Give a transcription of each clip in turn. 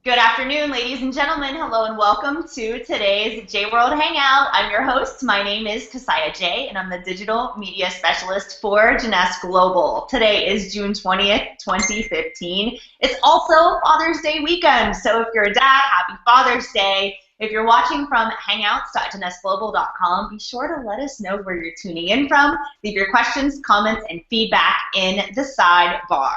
Good afternoon, ladies and gentlemen. Hello and welcome to today's Jworld Hangout. I'm your host. My name is Kasaya J, and I'm the Digital Media Specialist for Jeunesse Global. Today is June 20th, 2015. It's also Father's Day weekend, so if you're a dad, happy Father's Day. If you're watching from hangouts.jeunesse.global.com, be sure to let us know where you're tuning in from. Leave your questions, comments, and feedback in the sidebar.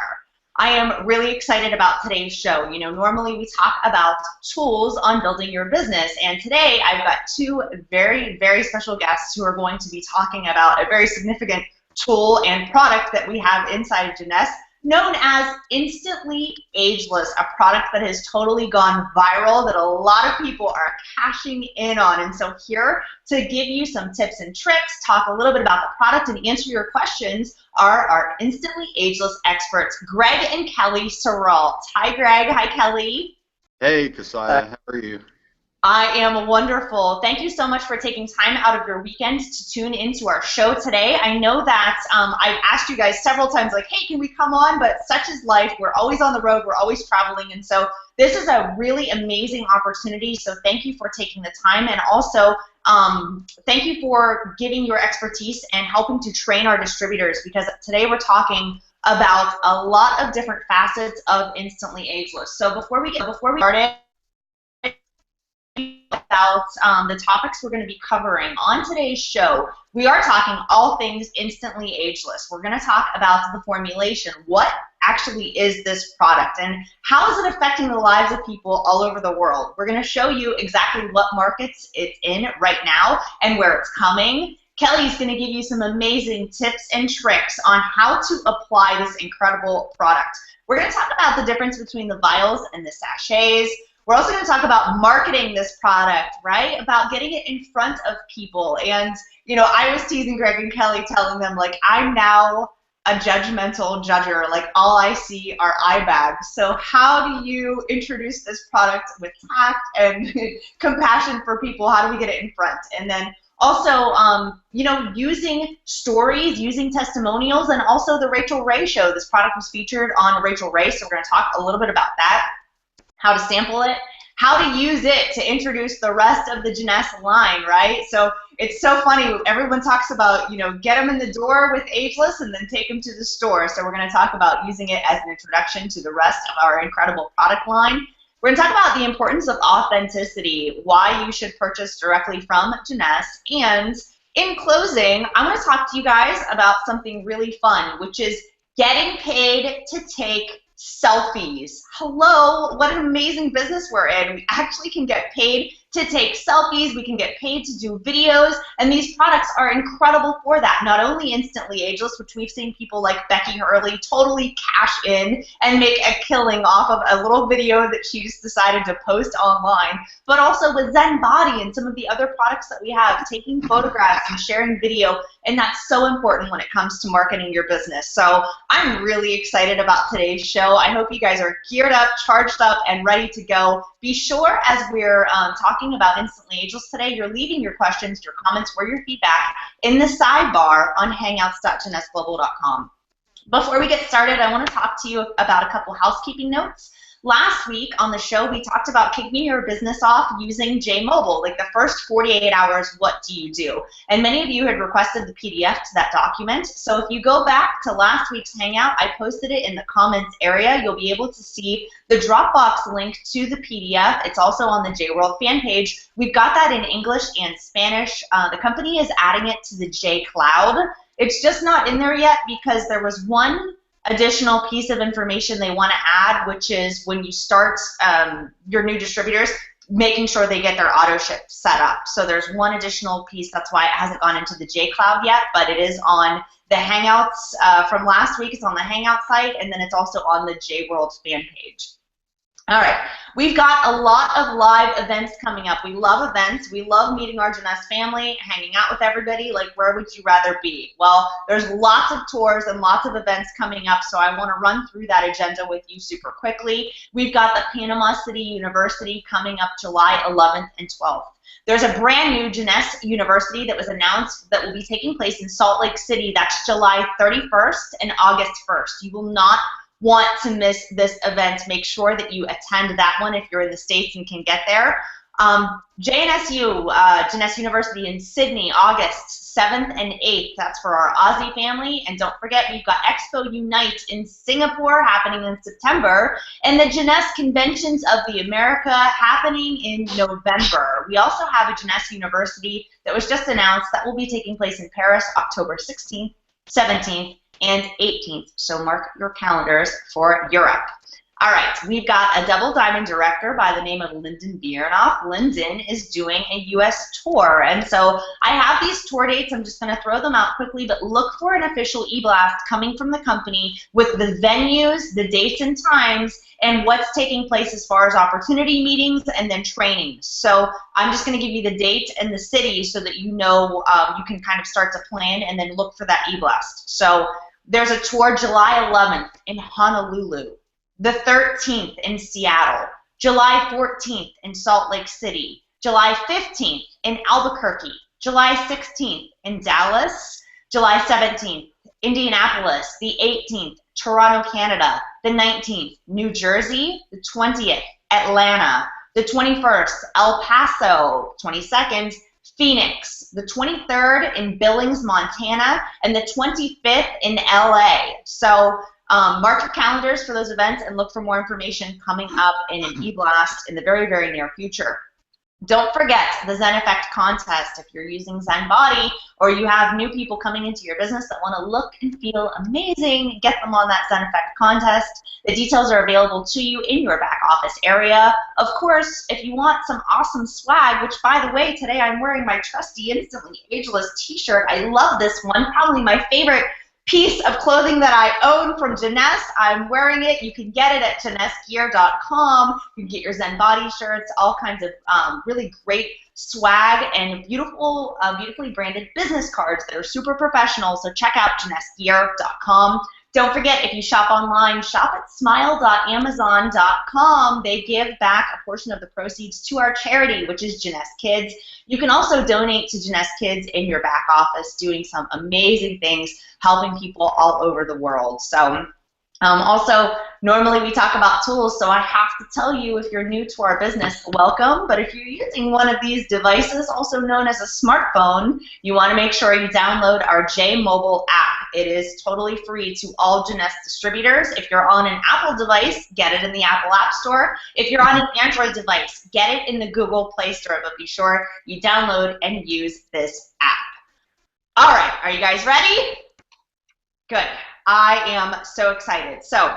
I am really excited about today's show. You know, normally we talk about tools on building your business, and today I've got two very, very special guests who are going to be talking about a very significant tool and product that we have inside of Jeunesse, known as Instantly Ageless, a product that has totally gone viral that a lot of people are cashing in on. And so here to give you some tips and tricks, talk a little bit about the product, and answer your questions are our Instantly Ageless experts, Greg and Kelly Sorrell. Hi, Greg. Hi, Kelly. Hey, Kasaya. How are you? I am wonderful. Thank you so much for taking time out of your weekend to tune into our show today. I know that I've asked you guys several times, like, hey, can we come on? But such is life. We're always on the road. We're always traveling. And so this is a really amazing opportunity. So thank you for taking the time. And also, thank you for giving your expertise and helping to train our distributors, because today we're talking about a lot of different facets of Instantly Ageless. So before we started, about the topics we're going to be covering on today's show. We are talking all things Instantly Ageless. We're going to talk about the formulation. What actually is this product, and how is it affecting the lives of people all over the world? We're going to show you exactly what markets it's in right now and where it's coming. Kelly's going to give you some amazing tips and tricks on how to apply this incredible product. We're going to talk about the difference between the vials and the sachets. We're also going to talk about marketing this product, right? About getting it in front of people. And, you know, I was teasing Greg and Kelly, telling them, like, I'm now a judgmental judger. Like, all I see are eye bags. So how do you introduce this product with tact and compassion for people? How do we get it in front? And then also, you know, using stories, using testimonials, and also the Rachel Ray show. This product was featured on Rachel Ray, so we're going to talk a little bit about that. How to sample it, how to use it to introduce the rest of the Jeunesse line, right? So it's so funny. Everyone talks about, you know, get them in the door with Ageless and then take them to the store. So we're going to talk about using it as an introduction to the rest of our incredible product line. We're going to talk about the importance of authenticity, why you should purchase directly from Jeunesse, and in closing, I'm going to talk to you guys about something really fun, which is getting paid to take selfies. Hello, what an amazing business we're in. We actually can get paid to take selfies, we can get paid to do videos, and these products are incredible for that. Not only Instantly Ageless, which we've seen people like Becky Hurley totally cash in and make a killing off of a little video that she just decided to post online, but also with Zen Body and some of the other products that we have, taking photographs and sharing video, and that's so important when it comes to marketing your business. So I'm really excited about today's show. I hope you guys are geared up, charged up, and ready to go. Be sure, as we're talking about Instantly Ageless today, you're leaving your questions, your comments, or your feedback in the sidebar on hangouts.jeunesse.global.com. Before we get started, I want to talk to you about a couple housekeeping notes. Last week on the show, we talked about kicking your business off using JMobile, like the first 48 hours, what do you do? And many of you had requested the PDF to that document. So if you go back to last week's Hangout, I posted it in the comments area. You'll be able to see the Dropbox link to the PDF. It's also on the Jworld fan page. We've got that in English and Spanish. The company is adding it to the J Cloud. It's just not in there yet because there was one additional piece of information they want to add, which is when you start your new distributors, making sure they get their auto ship set up. So there's one additional piece. That's why it hasn't gone into the J Cloud yet, but it is on the Hangouts from last week. It's on the Hangout site, and then it's also on the Jworld fan page. All right, we've got a lot of live events coming up. We love events. We love meeting our Jeunesse family, hanging out with everybody. Like, where would you rather be? Well, there's lots of tours and lots of events coming up, so I want to run through that agenda with you super quickly. We've got the Panama City University coming up July 11th and 12th. There's a brand new Jeunesse University that was announced that will be taking place in Salt Lake City. That's July 31st and August 1st. You will not want to miss this event, make sure that you attend that one if you're in the States and can get there. JNSU, Jeunesse University in Sydney, August 7th and 8th. That's for our Aussie family. And don't forget, we've got Expo Unite in Singapore happening in September, and the Jeunesse Conventions of the America happening in November. We also have a Jeunesse University that was just announced that will be taking place in Paris, October 16th, 17th, and 18th. So mark your calendars for Europe. All right, we've got a double diamond director by the name of Lyndon Biernoff. Lyndon is doing a U.S. tour, and so I have these tour dates. I'm just going to throw them out quickly, but look for an official e-blast coming from the company with the venues, the dates and times, and what's taking place as far as opportunity meetings and then trainings. So I'm just going to give you the date and the city so that you know you can kind of start to plan and then look for that e-blast. So there's a tour July 11th in Honolulu, the 13th in Seattle, July 14th in Salt Lake City, July 15th in Albuquerque, July 16th in Dallas, July 17th, Indianapolis, the 18th, Toronto, Canada, the 19th, New Jersey, the 20th, Atlanta, the 21st, El Paso, 22nd, Phoenix, the 23rd in Billings, Montana, and the 25th in LA. So mark your calendars for those events and look for more information coming up in an e-blast in the very, very near future. Don't forget the Zen Effect contest. If you're using Zen Body or you have new people coming into your business that want to look and feel amazing, get them on that Zen Effect contest. The details are available to you in your back office area. Of course, if you want some awesome swag, which by the way, today I'm wearing my trusty Instantly Ageless t-shirt. I love this one, probably my favorite piece of clothing that I own from Jeunesse. I'm wearing it. You can get it at JeunесseGear.com. You can get your Zen Body shirts, all kinds of really great swag and beautifully branded business cards that are super professional. So check out JeunesseGear.com. Don't forget, if you shop online, shop at smile.amazon.com. They give back a portion of the proceeds to our charity, which is Jeunesse Kids. You can also donate to Jeunesse Kids in your back office, doing some amazing things, helping people all over the world. So also, normally we talk about tools, so I have to tell you, if you're new to our business, welcome. But if you're using one of these devices, also known as a smartphone, you want to make sure you download our J Mobile app. It is totally free to all Jeunesse distributors. If you're on an Apple device, get it in the Apple App Store. If you're on an Android device, get it in the Google Play Store, but be sure you download and use this app. All right, are you guys ready? Good. I am so excited. So,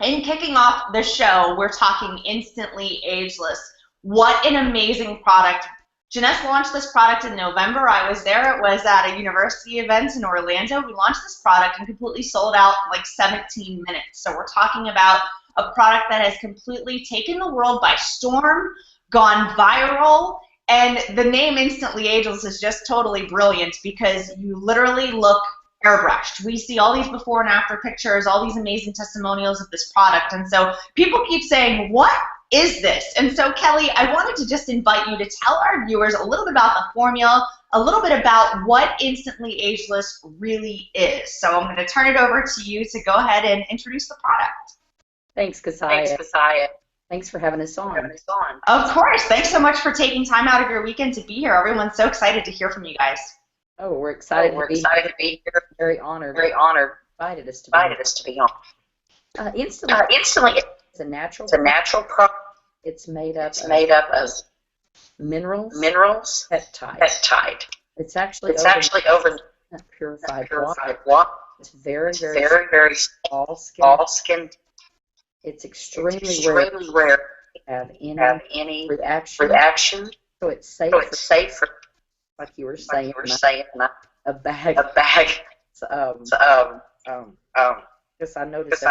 in kicking off the show, we're talking Instantly Ageless. What an amazing product. Jeunesse launched this product in November. I was there. It was at a university event in Orlando. We launched this product and completely sold out in like 17 minutes. So we're talking about a product that has completely taken the world by storm, gone viral, and the name Instantly Ageless is just totally brilliant because you literally look airbrushed. We see all these before and after pictures, all these amazing testimonials of this product, and so people keep saying, what is this? And so Kelly, I wanted to just invite you to tell our viewers a little bit about the formula, a little bit about what Instantly Ageless really is. So I'm going to turn it over to you to go ahead and introduce the product. Thanks, Keziah. Thanks for having us on. Of course. Thanks so much for taking time out of your weekend to be here. Everyone's so excited to hear from you guys. Oh, we're excited to be here. Very honored. Invited us to be on. Instantly, it's a natural product. It's made up of minerals, peptide. It's actually over purified water. It's very small skin. It's extremely rare to have any reaction. So it's safe for, like you were saying, a bag. Because I noticed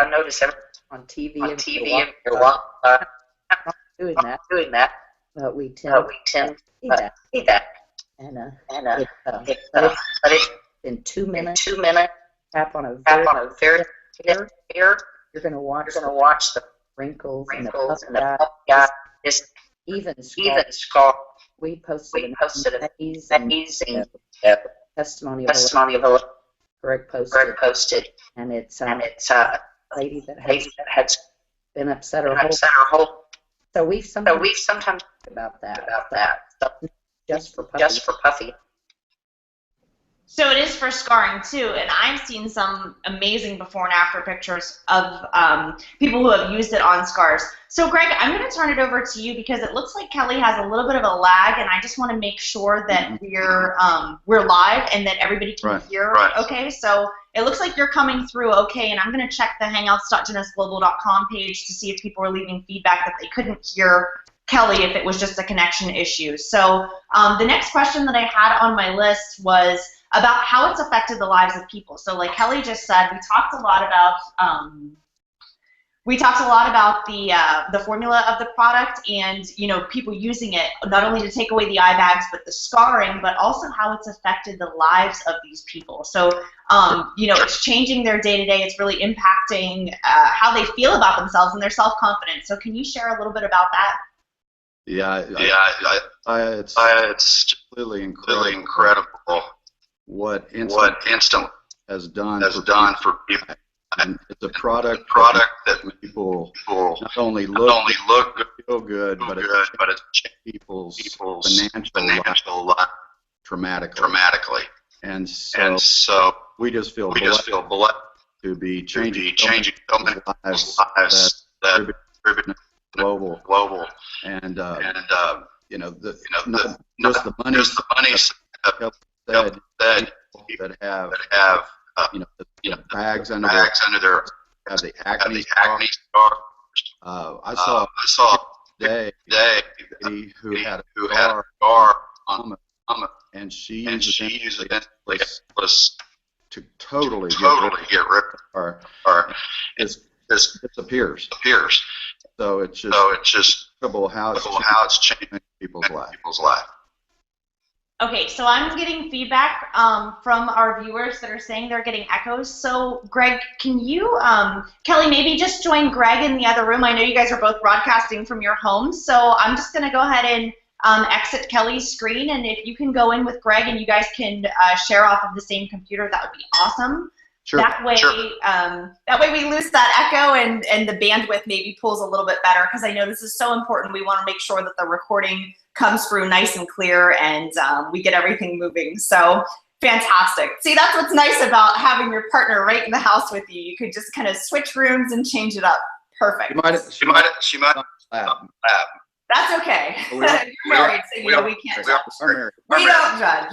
on TV and you're not doing that. But we tend to eat that. And it's in 2 minutes. Tap on a very ear. You're going to watch the wrinkles and the puff guy. Even scar. We posted an amazing testimony of a Greg posted, and it's lady that had been upset her whole. So we've sometimes talked about that. So just for puffy. So it is for scarring too, and I've seen some amazing before and after pictures of people who have used it on scars. So Greg, I'm going to turn it over to you because it looks like Kelly has a little bit of a lag, and I just want to make sure that we're live and that everybody can hear. Right. Okay, so it looks like you're coming through okay, and I'm going to check the hangouts.janessglobal.com page to see if people are leaving feedback that they couldn't hear Kelly if it was just a connection issue. So the next question that I had on my list was about how it's affected the lives of people. So like Kelly just said, we talked a lot about the formula of the product and, you know, people using it not only to take away the eye bags but the scarring, but also how it's affected the lives of these people. So you know, it's changing their day-to-day. It's really impacting how they feel about themselves and their self-confidence. So can you share a little bit about that? Yeah, it's really incredible what Instant has done for people. And it's a product that people not only look good, feel good, but it's changed people's financial life dramatically. And so we just feel blessed to be changing so many lives that global, and you know, just the money that have the bags under their have the acne scars. I saw today a lady who had a scar on and she used it to totally get rid of or it disappears. So it's just incredible how it's changing people's life. Okay, so I'm getting feedback from our viewers that are saying they're getting echoes. So Greg, can you, Kelly, maybe just join Greg in the other room? I know you guys are both broadcasting from your homes, so I'm just going to go ahead and exit Kelly's screen, and if you can go in with Greg and you guys can share off of the same computer, that would be awesome. Sure. That way we lose that echo and the bandwidth maybe pulls a little bit better, because I know this is so important. We want to make sure that the recording comes through nice and clear and we get everything moving. So fantastic. See, that's what's nice about having your partner right in the house with you. You could just kind of switch rooms and change it up. Perfect. She might laugh. That's okay. You're married, so you know we can't judge. We don't judge.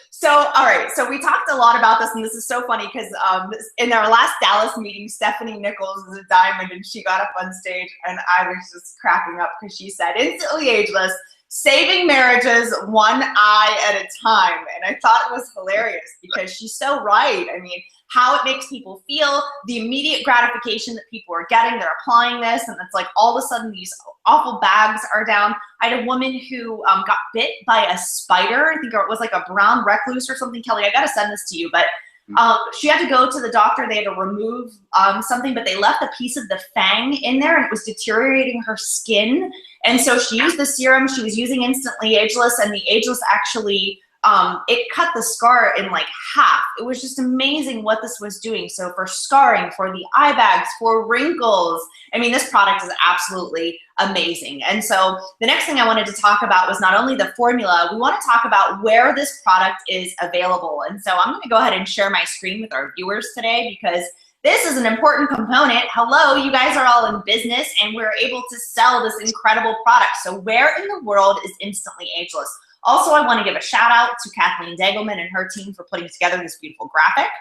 So, all right, so we talked a lot about this, and this is so funny because in our last Dallas meeting, Stephanie Nichols is a diamond, and she got up on stage, and I was just cracking up because she said, instantly ageless, saving marriages one eye at a time. And I thought it was hilarious because she's so right. I mean, how it makes people feel, the immediate gratification that people are getting, they're applying this, and it's like all of a sudden these awful bags are down. I had a woman who got bit by a spider. I think it was like a brown recluse or something. Kelly, I got to send this to you, but she had to go to the doctor. They had to remove something, but they left a piece of the fang in there, and it was deteriorating her skin. And so she used the serum. She was using Instantly Ageless, and the Ageless actually it cut the scar in like half. It was just amazing what this was doing. So for scarring, for the eye bags, for wrinkles, I mean, this product is absolutely amazing. And so the next thing I wanted to talk about was not only the formula, we want to talk about where this product is available. And so I'm going to go ahead and share my screen with our viewers today because this is an important component. Hello, you guys are all in business and we're able to sell this incredible product. So where in the world is Instantly Ageless? Also, I want to give a shout out to Kathleen Degelman and her team for putting together this beautiful graphic.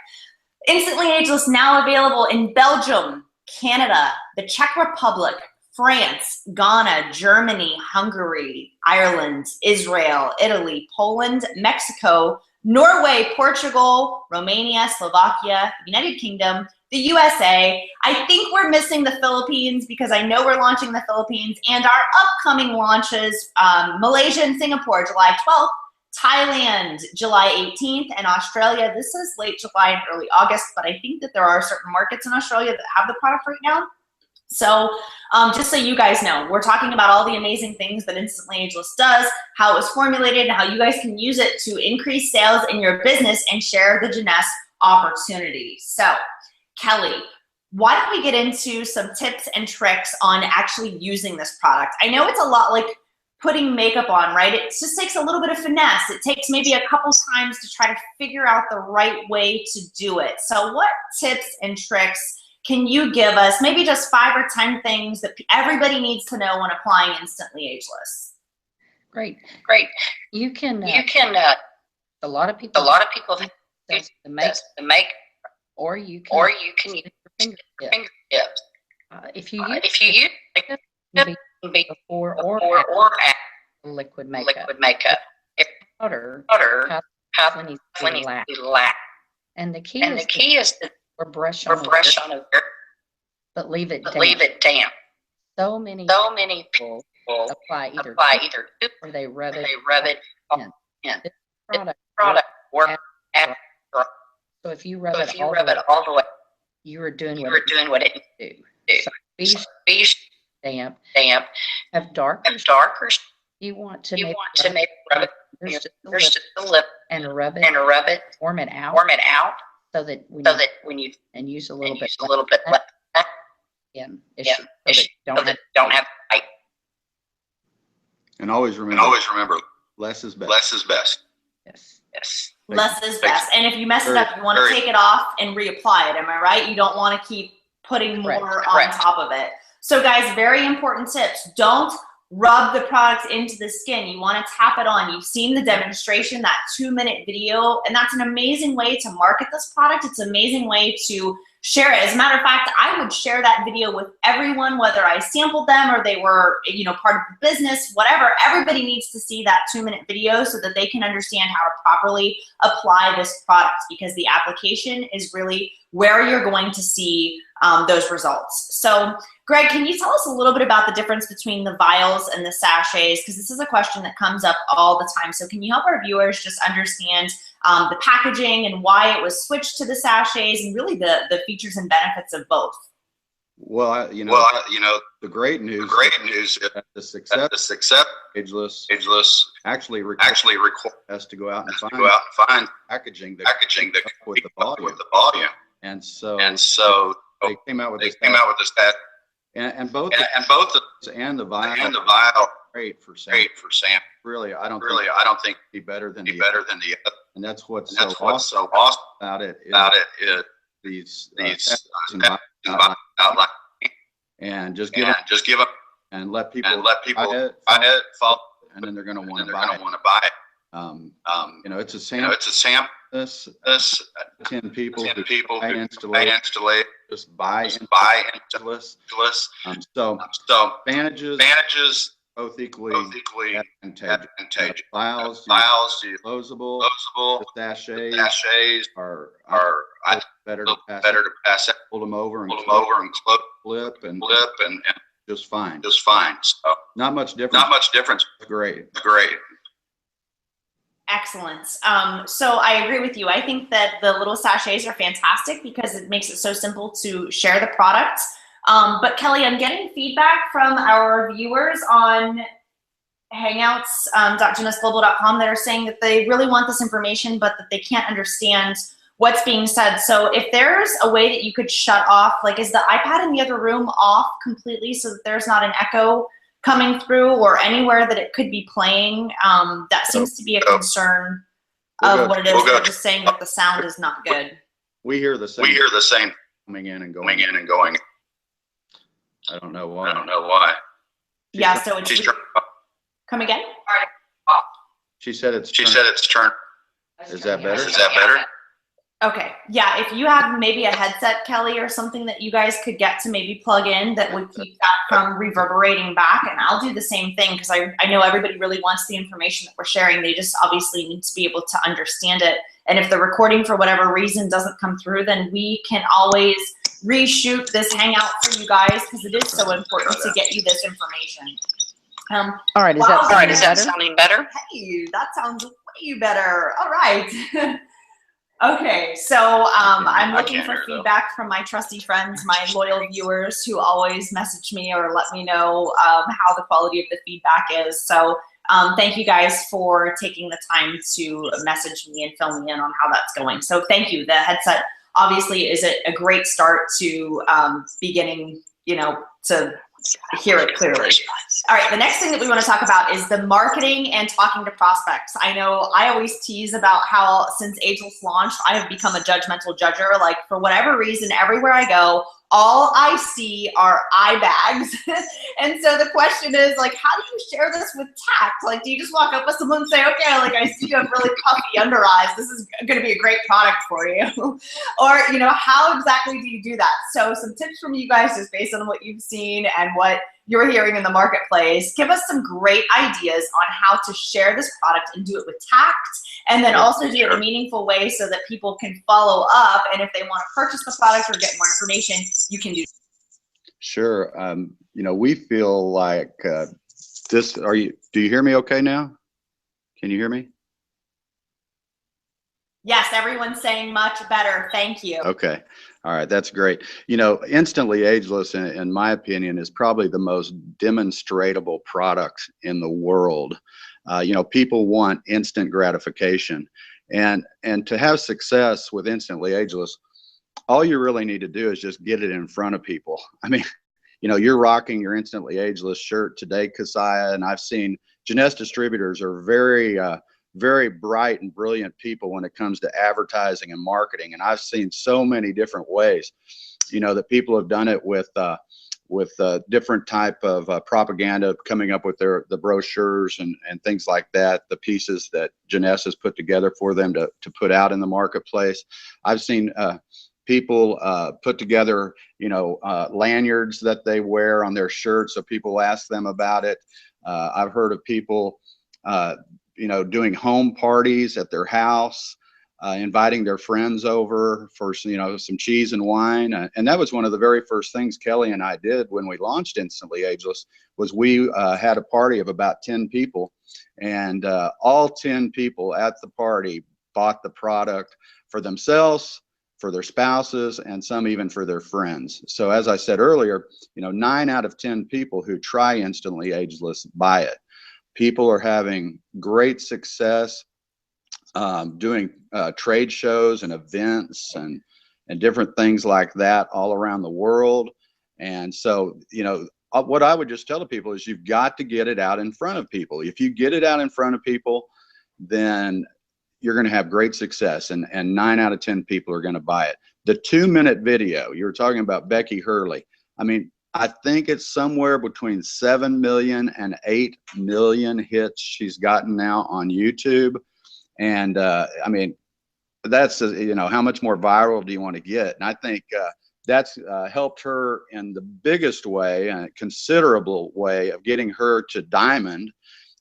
Instantly Ageless now available in Belgium, Canada, the Czech Republic, France, Ghana, Germany, Hungary, Ireland, Israel, Italy, Poland, Mexico, Norway, Portugal, Romania, Slovakia, United Kingdom, the USA. I think we're missing the Philippines because I know we're launching in the Philippines, and our upcoming launches, Malaysia and Singapore, July 12th, Thailand, July 18th, and Australia. This is late July and early August, but I think that there are certain markets in Australia that have the product right now. So just so you guys know, we're talking about all the amazing things that Instantly Ageless does, how it was formulated, and how you guys can use it to increase sales in your business and share the Janess opportunity. So Kelly, why don't we get into some tips and tricks on actually using this product? I know it's a lot like putting makeup on, right? It just takes a little bit of finesse. It takes maybe a couple times to try to figure out the right way to do it. So what tips and tricks can you give us? Maybe just 5 or 10 things that everybody needs to know when applying Instantly Ageless. Great. You can. A lot of people use the make, or you can use your fingertips. If you use before or after liquid makeup. Powder needs to be lax. And the key is to brush on it, but leave it damp. So many people apply either or they rub it in. This product works after. So if you rub it all the way, you are doing what it needs to do. So be damp. Have darker. You want to maybe rub it just the lip and rub it. Warm it out. So that when you use a little bit less. Don't have light. And always remember, less is best. Yes. Less is best. And if you mess it up, you want to take it off and reapply it. Am I right? You don't want to keep putting more on top of it. So guys, very important tips. Don't rub the product into the skin. You want to tap it on. You've seen the demonstration, that 2-minute video, and that's an amazing way to market this product. It's an amazing way to share it. As a matter of fact, I would share that video with everyone, whether I sampled them or they were, part of the business, whatever. Everybody needs to see that 2-minute video so that they can understand how to properly apply this product, because the application is really where you're going to see those results. So Greg, can you tell us a little bit about the difference between the vials and the sachets? Because this is a question that comes up all the time. So can you help our viewers just understand the packaging and why it was switched to the sachets, and really the features and benefits of both? Well, the great news is that the success Ageless actually requires us to go out and find packaging that with the volume. And so they came out with this and both the vial great for sample. Really, I don't think it'd be better than the other. And that's what's so awesome about it is these outline and just give up and let people buy it, follow, and then they're going to want to buy it. It's a sample. This 10 people installation. Just buy Ageless. So advantages both equally advantageous. Vials, disposable. The sachets are better to pass out. Pull them over and flip and just fine. So not much difference. Great. Excellent. So I agree with you. I think that the little sachets are fantastic because it makes it so simple to share the product. But Kelly, I'm getting feedback from our viewers on hangouts.gymnastglobal.com that are saying that they really want this information, but that they can't understand what's being said. So if there's a way that you could shut off, like, is the iPad in the other room off completely so that there's not an echo coming through or anywhere that it could be playing? That seems to be a concern of what it is. They're just saying that the sound is not good. We hear the same coming in and going. I don't know why. Yeah, so it's come again? She said it's turned. Is that better? Okay, yeah, if you have maybe a headset, Kelly, or something that you guys could get to maybe plug in that would keep that from reverberating back, and I'll do the same thing because I know everybody really wants the information that we're sharing. They just obviously need to be able to understand it. And if the recording for whatever reason doesn't come through, then we can always reshoot this Hangout for you guys because it is so important to get you this information. All right, is that sounding better? Hey, that sounds way better. All right. Okay, so I'm looking for feedback from my trusty friends, my loyal viewers who always message me or let me know how the quality of the feedback is. So thank you guys for taking the time to message me and fill me in on how that's going. So thank you. The headset obviously is a great start to beginning, to hear it clearly. All right, the next thing that we want to talk about is the marketing and talking to prospects. I know I always tease about how since Ageless launched, I have become a judgmental judger. Like, for whatever reason, everywhere I go, all I see are eye bags. And so the question is, like, how do you share this with tact? Like, do you just walk up with someone and say, okay, like, I see you have really puffy under eyes. This is going to be a great product for you. Or, how exactly do you do that? So some tips from you guys, just based on what you've seen and what you're hearing in the marketplace. Give us some great ideas on how to share this product and do it with tact, and then also do it in a meaningful way so that people can follow up, and if they want to purchase the product or get more information, you can do. Sure. We feel like this. Do you hear me okay now? Can you hear me? Yes, everyone's saying much better. Thank you. Okay. All right. That's great. Instantly Ageless, in my opinion, is probably the most demonstratable product in the world. People want instant gratification, and to have success with Instantly Ageless, all you really need to do is just get it in front of people. I mean, you're rocking your Instantly Ageless shirt today, Keziah, and I've seen Jeunesse distributors are very bright and brilliant people when it comes to advertising and marketing. And I've seen so many different ways, that people have done it with different type of propaganda, coming up with the brochures and things like that, the pieces that Jeunesse has put together for them to put out in the marketplace. I've seen people put together, lanyards that they wear on their shirts, so people ask them about it. I've heard of people doing home parties at their house, inviting their friends over for some cheese and wine. And that was one of the very first things Kelly and I did when we launched Instantly Ageless, was we had a party of about 10 people, and all 10 people at the party bought the product for themselves, for their spouses, and some even for their friends. So as I said earlier, 9 out of 10 people who try Instantly Ageless buy it. People are having great success doing trade shows and events and different things like that all around the world. And so, what I would just tell the people is you've got to get it out in front of people. If you get it out in front of people, then you're going to have great success, and 9 out of 10 people are going to buy it. The 2-minute video, you were talking about Becky Hurley. I mean, I think it's somewhere between 7 million and 8 million hits she's gotten now on YouTube. And I mean, that's, how much more viral do you want to get? And I think that's helped her in the biggest way, and a considerable way, of getting her to Diamond.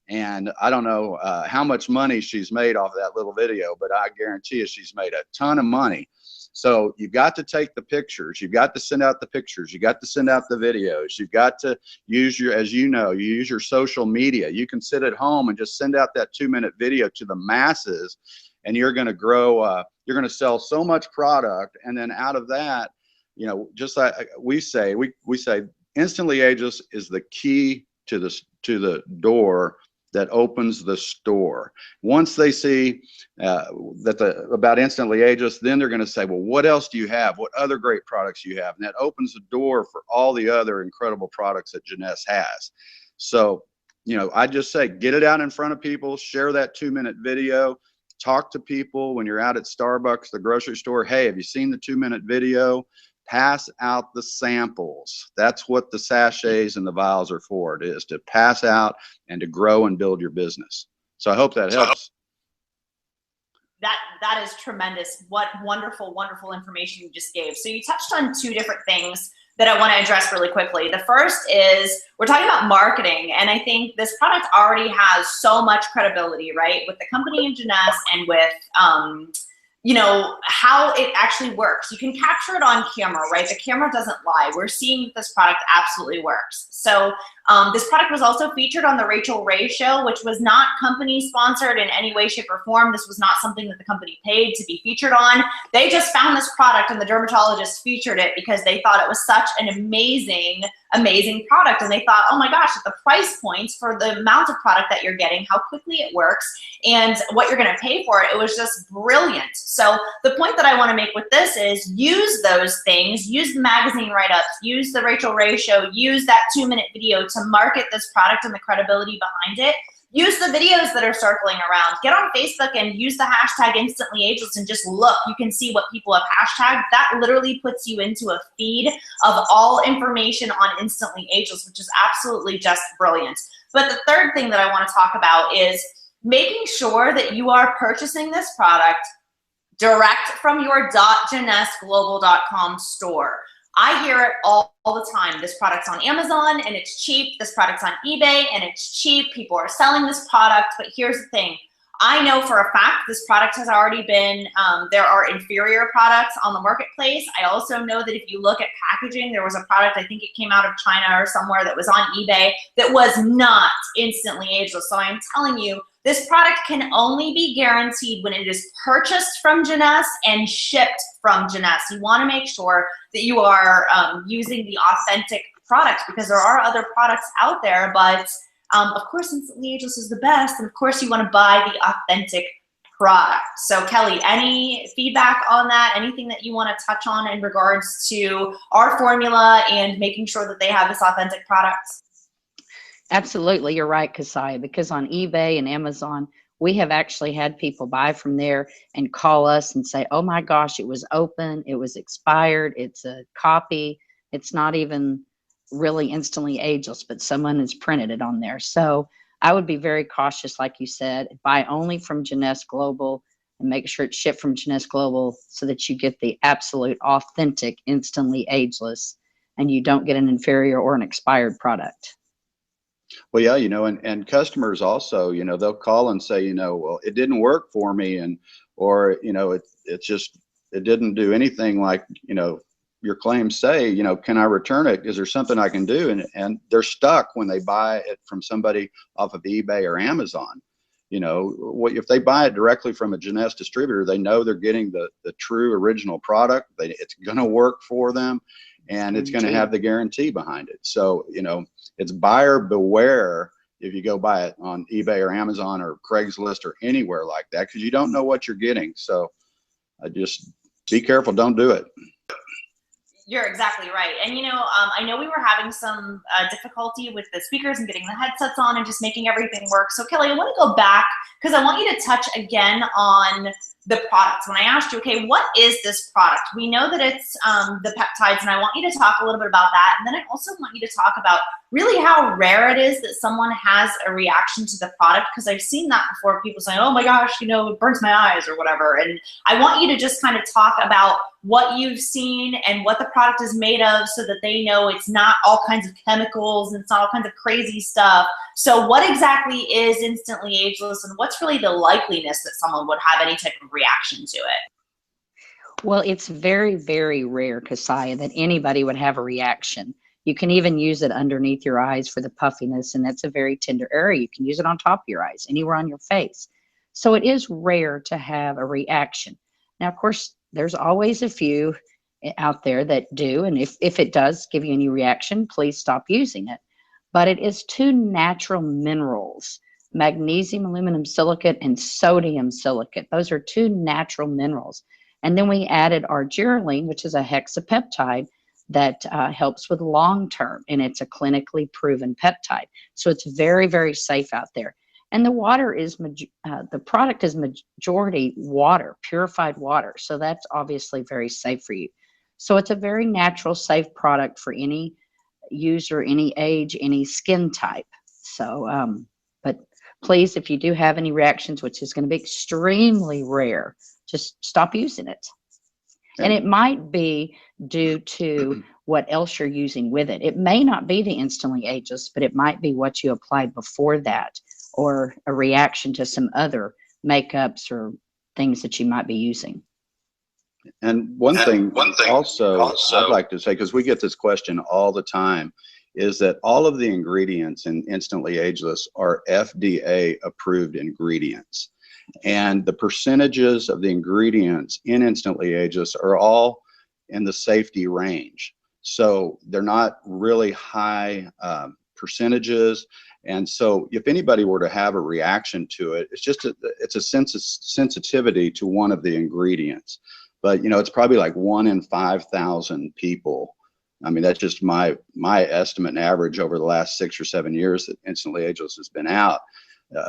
And I don't know how much money she's made off of that little video, but I guarantee you she's made a ton of money. So you've got to take the pictures. You've got to send out the pictures. You got to send out the videos. You've got to use you use your social media. You can sit at home and just send out that 2-minute video to the masses, and you're going to grow. You're going to sell so much product, and then out of that, just like we say, Instantly Ageless is the key to the door that opens the store. Once they see about Instantly Ageless, then they're going to say, well, what else do you have? What other great products do you have? And that opens the door for all the other incredible products that Jeunesse has. So, I just say, get it out in front of people, share that 2-minute video, talk to people when you're out at Starbucks, the grocery store. Hey, have you seen the 2-minute video? Pass out the samples. That's what the sachets and the vials are for. It is to pass out and to grow and build your business. So I hope that helps. That is tremendous. What wonderful, wonderful information you just gave. So you touched on 2 different things that I want to address really quickly. The first is, we're talking about marketing, and I think this product already has so much credibility, right? With the company in Jeunesse, and with how it actually works. You can capture it on camera, right? The camera doesn't lie. We're seeing that this product absolutely works. So this product was also featured on the Rachel Ray Show, which was not company sponsored in any way, shape, or form. This was not something that the company paid to be featured on. They just found this product, and the dermatologist featured it because they thought it was such an amazing product. And they thought, oh my gosh, at the price points for the amount of product that you're getting, how quickly it works, and what you're going to pay for it, it was just brilliant. So the point that I want to make with this is use those things, use the magazine write-ups, use the Rachel Ray show, use that 2-minute video to market this product and the credibility behind it. Use the videos that are circling around. Get on Facebook and use the hashtag Instantly Ageless and just look. You can see what people have hashtagged. That literally puts you into a feed of all information on Instantly Ageless, which is absolutely just brilliant. But the third thing that I want to talk about is making sure that you are purchasing this product direct from your .jeunessglobal.com store. I hear it all the time. This product's on Amazon and it's cheap. This product's on eBay and it's cheap. People are selling this product, but here's the thing. I know for a fact this product has already been, there are inferior products on the marketplace. I also know that if you look at packaging, there was a product, I think it came out of China or somewhere, that was on eBay that was not Instantly Ageless. So I'm telling you, this product can only be guaranteed when it is purchased from Jeunesse and shipped from Jeunesse. You want to make sure that you are using the authentic product, because there are other products out there, but of course Instantly Ageless is the best, and of course you want to buy the authentic product. So Kelly, any feedback on that? Anything that you want to touch on in regards to our formula and making sure that they have this authentic product? Absolutely, you're right, Kasaya, because on eBay and Amazon, we have actually had people buy from there and call us and say, oh my gosh, it was open, it was expired, it's a copy, it's not even really Instantly Ageless, but someone has printed it on there. So I would be very cautious, like you said, buy only from Jeunesse Global and make sure it's shipped from Jeunesse Global so that you get the absolute authentic Instantly Ageless and you don't get an inferior or an expired product. Well, yeah, and customers also, they'll call and say, well, it didn't work for me, or it didn't do anything like, your claims say, can I return it? Is there something I can do? And they're stuck when they buy it from somebody off of eBay or Amazon. If they buy it directly from a Jeunesse distributor, they know they're getting the true original product. It's going to work for them, and it's going to have the guarantee behind it. So, it's buyer beware if you go buy it on eBay or Amazon or Craigslist or anywhere like that, because you don't know what you're getting. So just be careful. Don't do it. You're exactly right. And I know we were having some difficulty with the speakers and getting the headsets on and just making everything work. So Kelly, I want to go back because I want you to touch again on the product. When I asked you, okay, what is this product? We know that it's the peptides, and I want you to talk a little bit about that. And then I also want you to talk about really how rare it is that someone has a reaction to the product, because I've seen that before, people saying, oh my gosh, it burns my eyes or whatever. And I want you to just kind of talk about what you've seen and what the product is made of so that they know it's not all kinds of chemicals and it's not all kinds of crazy stuff. So what exactly is Instantly Ageless, and what's really the likeliness that someone would have any type of reaction to it? Well, it's very, very rare, Kasaya, that anybody would have a reaction. You can even use it underneath your eyes for the puffiness, and that's a very tender area. You can use it on top of your eyes, anywhere on your face. So it is rare to have a reaction. Now, of course, there's always a few out there that do, and if it does give you any reaction, please stop using it. But it is 2 natural minerals, magnesium aluminum silicate and sodium silicate. Those are 2 natural minerals. And then we added our Jworld, which is a hexapeptide that helps with long-term, and it's a clinically proven peptide. So it's very, very safe out there. And the water is, the product is majority water, purified water. So that's obviously very safe for you. So it's a very natural, safe product for any user, any age, any skin type. So, but please, if you do have any reactions, which is going to be extremely rare, just stop using it. And it might be due to what else you're using with it. It may not be the Instantly Ageless, but it might be what you applied before that, or a reaction to some other makeups or things that you might be using. And one thing also I'd like to say, because we get this question all the time, is that all of the ingredients in Instantly Ageless are FDA approved ingredients. And the percentages of the ingredients in Instantly Ageless are all in the safety range. So they're not really high percentages, And so if anybody were to have a reaction to it, it's a sensitivity to one of the ingredients. But, it's probably like 1 in 5,000 people. I mean, that's just my estimate and average over the last 6 or 7 years that Instantly Ageless has been out.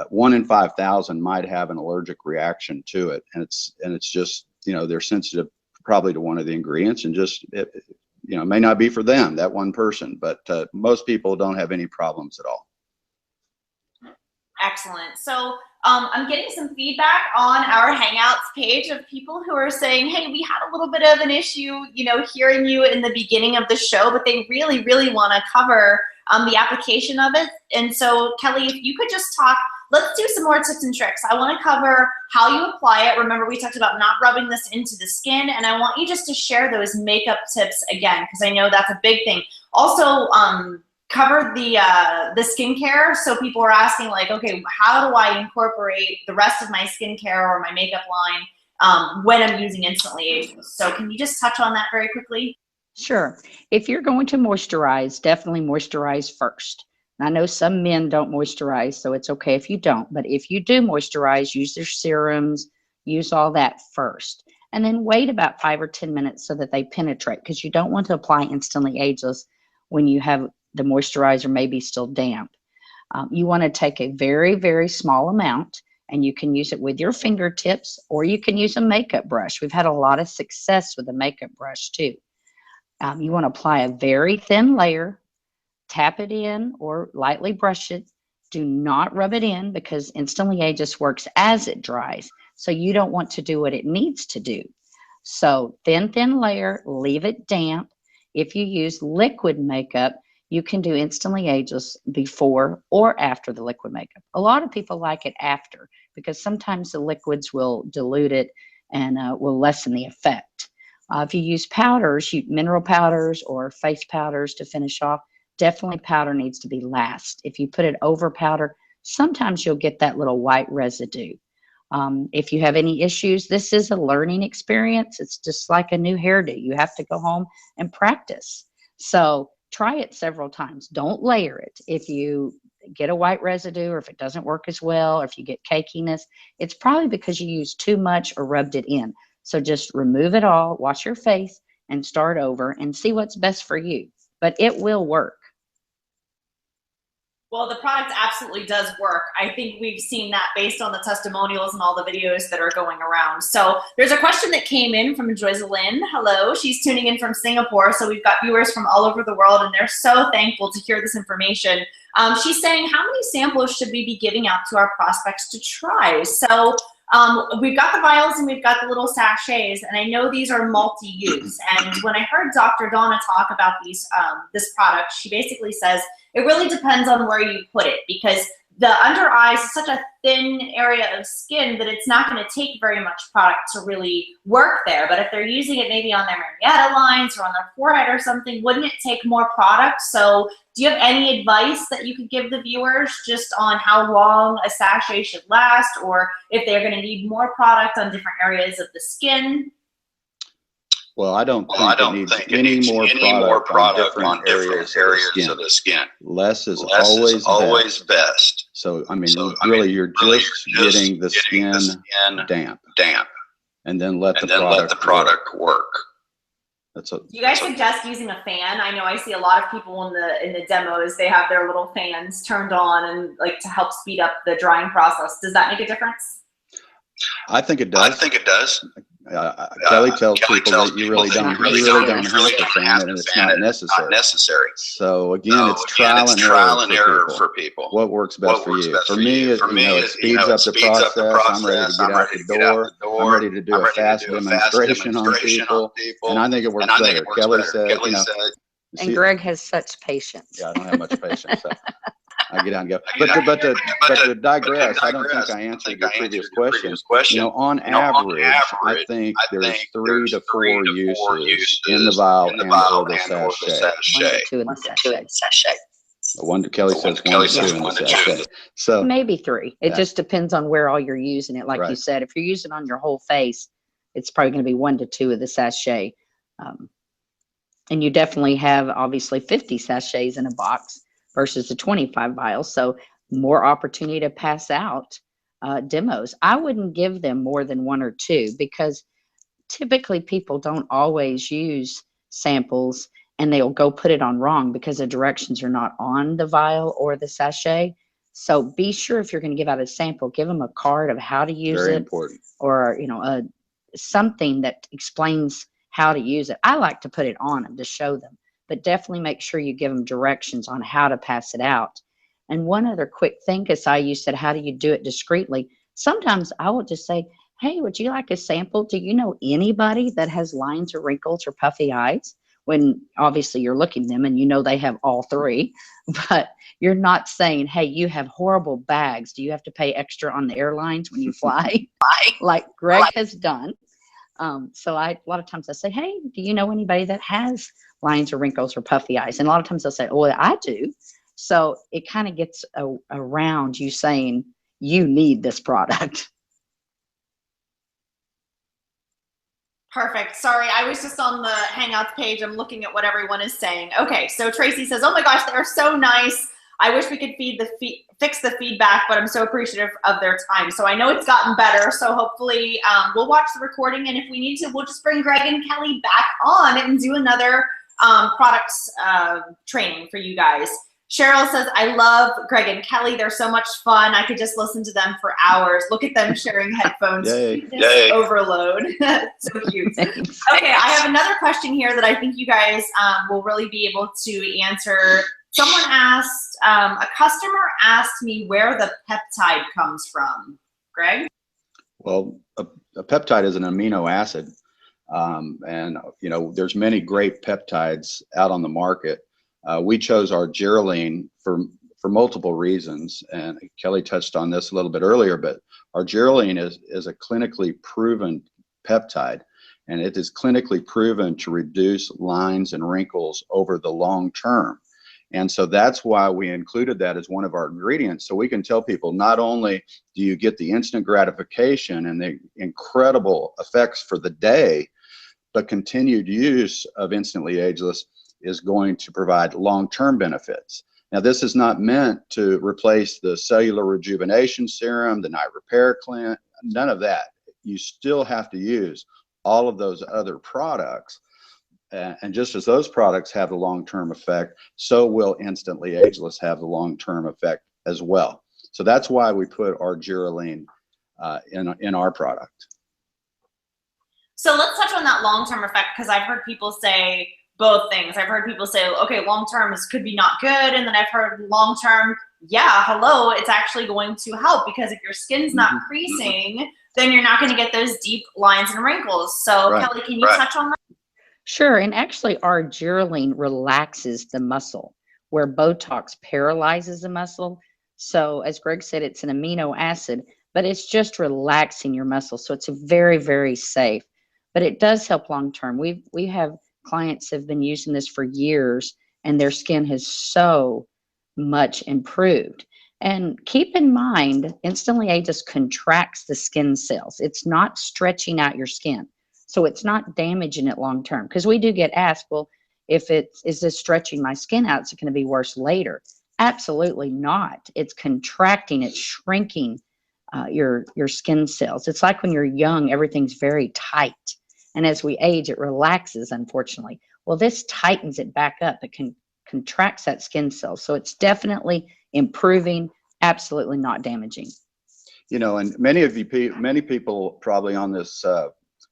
1 in 5,000 might have an allergic reaction to it. And it's just, they're sensitive probably to one of the ingredients, and just, it may not be for them, that one person, but most people don't have any problems at all. Excellent. So I'm getting some feedback on our Hangouts page of people who are saying, hey, we had a little bit of an issue, hearing you in the beginning of the show, but they really, really want to cover the application of it. And so, Kelly, if you could just talk, let's do some more tips and tricks. I want to cover how you apply it. Remember, we talked about not rubbing this into the skin, and I want you just to share those makeup tips again, because I know that's a big thing. Also, cover the skincare. So people are asking, like, okay, how do I incorporate the rest of my skincare or my makeup line when I'm using Instantly Ageless? So can you just touch on that very quickly? Sure. If you're going to moisturize, definitely moisturize first. And I know some men don't moisturize, so it's okay if you don't. But if you do moisturize, use their serums, use all that first. And then wait about 5 or 10 minutes so that they penetrate, because you don't want to apply Instantly Ageless when you have the moisturizer maybe still damp. You want to take a very, very small amount, and you can use it with your fingertips, or you can use a makeup brush. We've had a lot of success with the makeup brush too. You want to apply a very thin layer, tap it in or lightly brush it. Do not rub it in, because Instantly Ageless works as it dries. So you don't want to do what it needs to do. So thin layer, leave it damp. If you use liquid makeup, you can do Instantly Ageless before or after the liquid makeup. A lot of people like it after, because sometimes the liquids will dilute it and will lessen the effect. If you use powders, mineral powders or face powders to finish off, definitely powder needs to be last. If you put it over powder, sometimes you'll get that little white residue. If you have any issues, this is a learning experience. It's just like a new hairdo. You have to go home and practice. So try it several times. Don't layer it. If you get a white residue, or if it doesn't work as well, or if you get cakiness, it's probably because you used too much or rubbed it in. So just remove it all, wash your face, and start over and see what's best for you. But it will work. Well, the product absolutely does work. I think we've seen that based on the testimonials and all the videos that are going around. So there's a question that came in from Joycelyn. Hello, she's tuning in from Singapore. So we've got viewers from all over the world, and they're so thankful to hear this information. She's saying, how many samples should we be giving out to our prospects to try? So we've got the vials and we've got the little sachets, and I know these are multi-use. And when I heard Dr. Donna talk about this product, she basically says it really depends on where you put it, because the under eyes is such a thin area of skin that it's not going to take very much product to really work there. But if they're using it maybe on their Marietta lines or on their forehead or something, wouldn't it take more product? So do you have any advice that you could give the viewers just on how long a sachet should last, or if they're going to need more product on different areas of the skin? Well, I don't think it needs any more product on different areas of the skin. Less is always best. So, I mean, really, you're just getting the skin damp. And then let the product work. Do you guys suggest using a fan? I know I see a lot of people in the demos, they have their little fans turned on and like to help speed up the drying process. Does that make a difference? I think it does. Kelly tells people that you really don't have to fan it, and it's not necessary. So again, it's trial and error for people. What works best for you? For me, it speeds up the process. I'm ready to get out the door. I'm ready to do a fast demonstration on people, and I think it works better. Kelly said, and Greg has such patience. Yeah, I don't have much patience. So. I get out and go. But to digress, I don't think I answered your previous question. On average, I think there's 3 to 4 uses in the vial and or the sachet. 1 to 2 in the sachet. One to Kelly says 1 to 2 in the sachet. So maybe 3. It just depends on where all you're using it. Like you said, if you're using it on your whole face, it's probably going to be 1 to 2 of the sachet. And you definitely have obviously 50 sachets in a box. versus the 25 vials. So more opportunity to pass out demos. I wouldn't give them more than one or two because typically people don't always use samples and they'll go put it on wrong because the directions are not on the vial or the sachet. So be sure if you're going to give out a sample, give them a card of how to use Very it, important. or something that explains how to use it. I like to put it on them to show them, but definitely make sure you give them directions on how to pass it out. And one other quick thing, because you said, how do you do it discreetly? Sometimes I will just say, hey, would you like a sample? Do you know anybody that has lines or wrinkles or puffy eyes? When obviously you're looking at them and you know they have all three, but you're not saying, hey, you have horrible bags. Do you have to pay extra on the airlines when you fly? Like Greg has done. So a lot of times I say, hey, do you know anybody that has lines or wrinkles or puffy eyes? And a lot of times they'll say, oh, I do. So it kind of gets around you saying you need this product. Perfect. Sorry, I was just on the Hangouts page. I'm looking at what everyone is saying. Okay, so Tracy says, oh my gosh, they're so nice. I wish we could fix the feedback, but I'm so appreciative of their time. So I know it's gotten better, so hopefully we'll watch the recording, and if we need to, we'll just bring Greg and Kelly back on and do another products training for you guys. Cheryl says, I love Greg and Kelly. They're so much fun. I could just listen to them for hours. Look at them sharing headphones. Yay. Overload. So cute. Okay, I have another question here that I think you guys will really be able to answer. Someone asked, a customer asked me where the peptide comes from. Greg? Well, a peptide is an amino acid. And, there's many great peptides out on the market. We chose our Jworld for multiple reasons, and Kelly touched on this a little bit earlier, but our Jworld is a clinically proven peptide, and it is clinically proven to reduce lines and wrinkles over the long term. And so that's why we included that as one of our ingredients, so we can tell people not only do you get the instant gratification and the incredible effects for the day, but continued use of Instantly Ageless is going to provide long-term benefits. Now, this is not meant to replace the cellular rejuvenation serum, the night repair cleanse, none of that. You still have to use all of those other products. And just as those products have the long-term effect, so will Instantly Ageless have the long-term effect as well. So that's why we put our Jworld in our product. So let's touch on that long-term effect, because I've heard people say both things. I've heard people say, okay, long-term could be not good, and then I've heard long-term, yeah, hello, it's actually going to help, because if your skin's not creasing, then you're not going to get those deep lines and wrinkles. So Kelly, can you touch on that? Sure, and actually our Jworld relaxes the muscle, where Botox paralyzes the muscle. So as Greg said, it's an amino acid, but it's just relaxing your muscle. So it's very, very safe, but it does help long-term. We have clients have been using this for years, and their skin has so much improved. And keep in mind, Instantly Ageless contracts the skin cells. It's not stretching out your skin. So it's not damaging it long term. Because we do get asked, well, is this stretching my skin out? Is it going to be worse later? Absolutely not. It's contracting, it's shrinking your skin cells. It's like when you're young, everything's very tight. And as we age, it relaxes, unfortunately. Well, this tightens it back up. It contracts that skin cell. So it's definitely improving, absolutely not damaging. And many people probably on this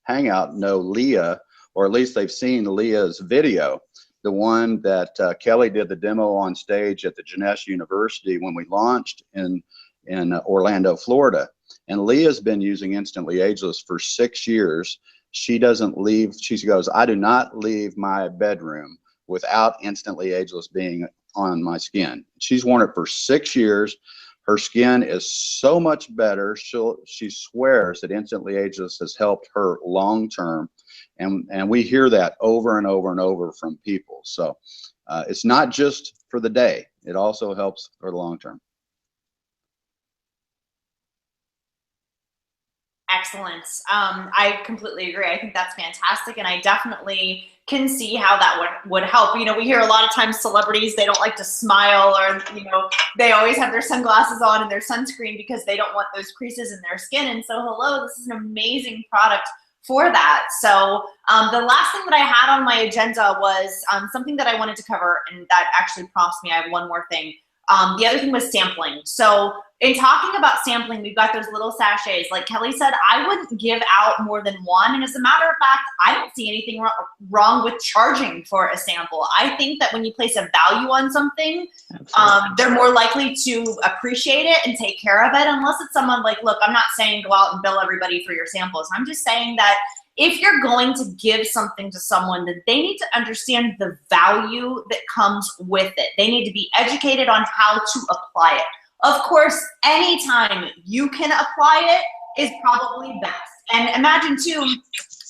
Hangout know Leah, or at least they've seen Leah's video, the one that Kelly did the demo on stage at the Ganesh University when we launched in Orlando, Florida. And Leah's been using Instantly Ageless for 6 years. She doesn't leave. She goes, I do not leave my bedroom without Instantly Ageless being on my skin. She's worn it for 6 years. Her skin is so much better. She swears that Instantly Ageless has helped her long term, and we hear that over and over and over from people. So it's not just for the day; it also helps for the long term. Excellent. I completely agree. I think that's fantastic, and I definitely can see how that would help. You know, we hear a lot of times celebrities, they don't like to smile, or, you know, they always have their sunglasses on and their sunscreen because they don't want those creases in their skin. And so, hello, this is an amazing product for that. So the last thing that I had on my agenda was something that I wanted to cover, and that actually prompts me. I have one more thing. The other thing was sampling. So in talking about sampling, we've got those little sachets. Like Kelly said, I wouldn't give out more than one. And as a matter of fact, I don't see anything wrong with charging for a sample. I think that when you place a value on something, they're more likely to appreciate it and take care of it, unless it's someone like, look, I'm not saying go out and bill everybody for your samples. I'm just saying that if you're going to give something to someone, then they need to understand the value that comes with it. They need to be educated on how to apply it. Of course, anytime you can apply it is probably best. And imagine too,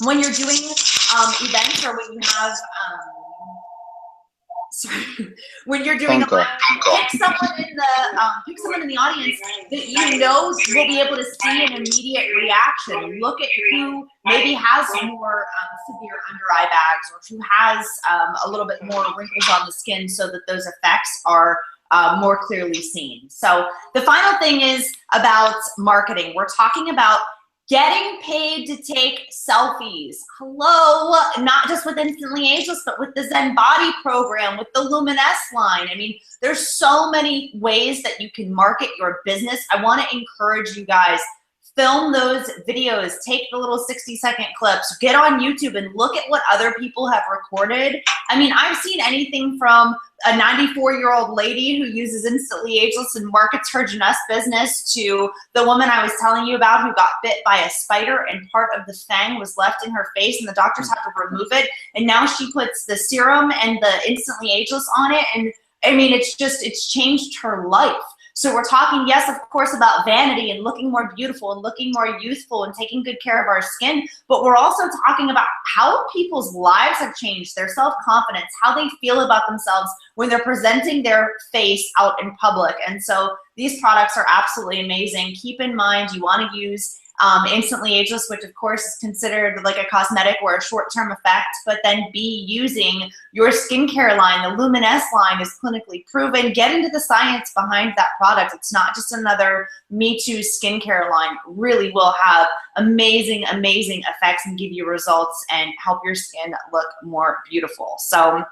when you're doing events, or when you have, when you're doing pick someone in the audience that you know will be able to see an immediate reaction. Look at who maybe has more severe under eye bags, or who has a little bit more wrinkles on the skin, so that those effects are more clearly seen. So the final thing is about marketing. We're talking about getting paid to take selfies. Hello, not just with Instantly Ageless, but with the Zen Body program, with the Luminous line. I mean, there's so many ways that you can market your business. I want to encourage you guys, film those videos, take the little 60-second clips, get on YouTube and look at what other people have recorded. I mean, I've seen anything from a 94-year-old lady who uses Instantly Ageless and markets her Janus business, to the woman I was telling you about who got bit by a spider and part of the fang was left in her face and the doctors had to remove it. And now she puts the serum and the Instantly Ageless on it. And I mean, it's changed her life. So we're talking, yes, of course, about vanity and looking more beautiful and looking more youthful and taking good care of our skin, but we're also talking about how people's lives have changed, their self-confidence, how they feel about themselves when they're presenting their face out in public. And so these products are absolutely amazing. Keep in mind, you want to use Instantly Ageless, which of course is considered like a cosmetic or a short-term effect, but then be using your skincare line. The Luminous line is clinically proven. Get into the science behind that product. It's not just another Me Too skincare line. It really will have amazing, amazing effects and give you results and help your skin look more beautiful. So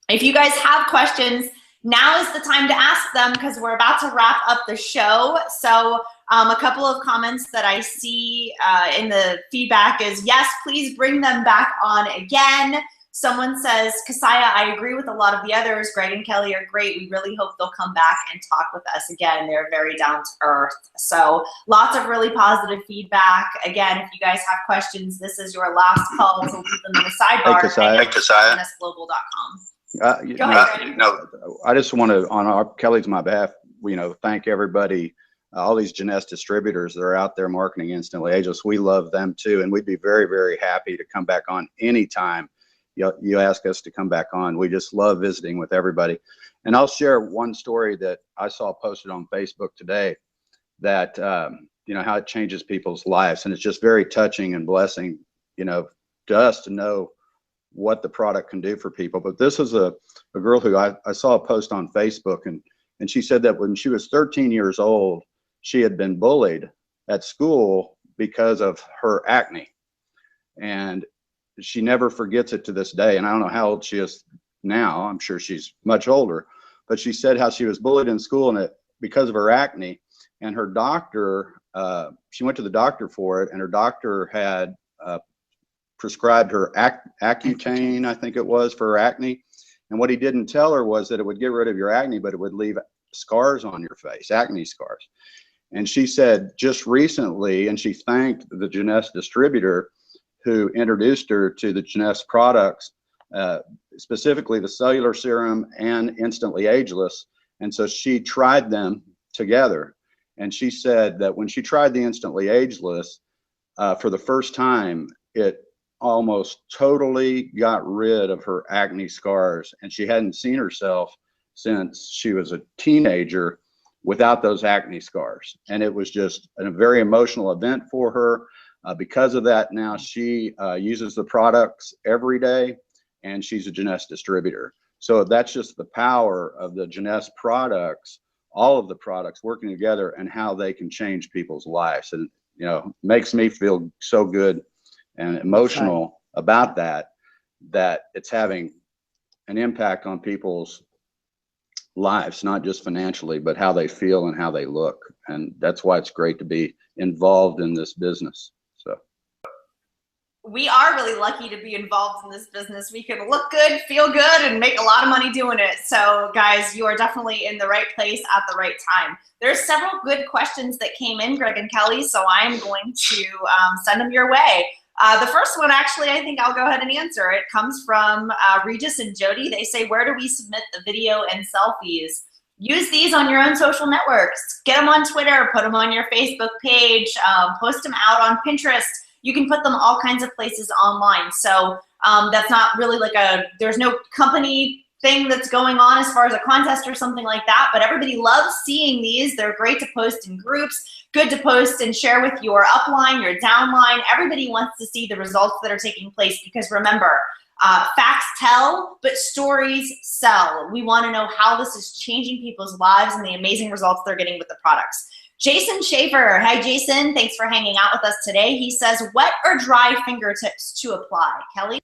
if you guys have questions, now is the time to ask them, because we're about to wrap up the show. So a couple of comments that I see in the feedback is, yes, please bring them back on again. Someone says, Kasaya, I agree with a lot of the others. Greg and Kelly are great. We really hope they'll come back and talk with us again. They're very down to earth. So lots of really positive feedback. Again, if you guys have questions, this is your last call to leave them in the sidebar. Hey, Kasaya. At global.com. I just want to, on Kelly's my behalf, thank everybody, all these Janus distributors that are out there marketing Instantly Ageless. We love them too, and we'd be very, very happy to come back on anytime you ask us to come back on. We just love visiting with everybody. And I'll share one story that I saw posted on Facebook today that, how it changes people's lives. And it's just very touching and blessing, to us to know what the product can do for people. But this is a girl who I saw a post on Facebook, and she said that when she was 13 years old, she had been bullied at school because of her acne. And she never forgets it to this day. And I don't know how old she is now. I'm sure she's much older. But she said how she was bullied in school because of her acne. And her doctor, she went to the doctor for it, and her doctor had prescribed her Accutane, I think it was, for her acne. And what he didn't tell her was that it would get rid of your acne, but it would leave scars on your face, acne scars. And she said just recently, and she thanked the Janus distributor who introduced her to the Janus products, specifically the cellular serum and Instantly Ageless. And so she tried them together. And she said that when she tried the Instantly Ageless for the first time, it almost totally got rid of her acne scars. And she hadn't seen herself since she was a teenager without those acne scars. And it was just a very emotional event for her. Because of that, now she uses the products every day, and she's a Jeunesse distributor. So that's just the power of the Jeunesse products, all of the products working together, and how they can change people's lives. And, you know, makes me feel so good and emotional about that it's having an impact on people's lives, not just financially, but how they feel and how they look. And that's why it's great to be involved in this business. So we are really lucky to be involved in this business. We can look good, feel good, and make a lot of money doing it. So guys, you are definitely in the right place at the right time. There's several good questions that came in, Greg and Kelly, so I'm going to send them your way. The first one, actually, I think I'll go ahead and answer. It comes from Regis and Jody. They say, where do we submit the video and selfies? Use these on your own social networks. Get them on Twitter, put them on your Facebook page, post them out on Pinterest. You can put them all kinds of places online. So that's not really like there's no company thing that's going on as far as a contest or something like that, but everybody loves seeing these. They're great to post in groups, good to post and share with your upline, your downline. Everybody wants to see the results that are taking place, because remember, facts tell, but stories sell. We want to know how this is changing people's lives and the amazing results they're getting with the products. Jason Schaefer, hi Jason, thanks for hanging out with us today. He says, wet or dry fingertips to apply? Kelly?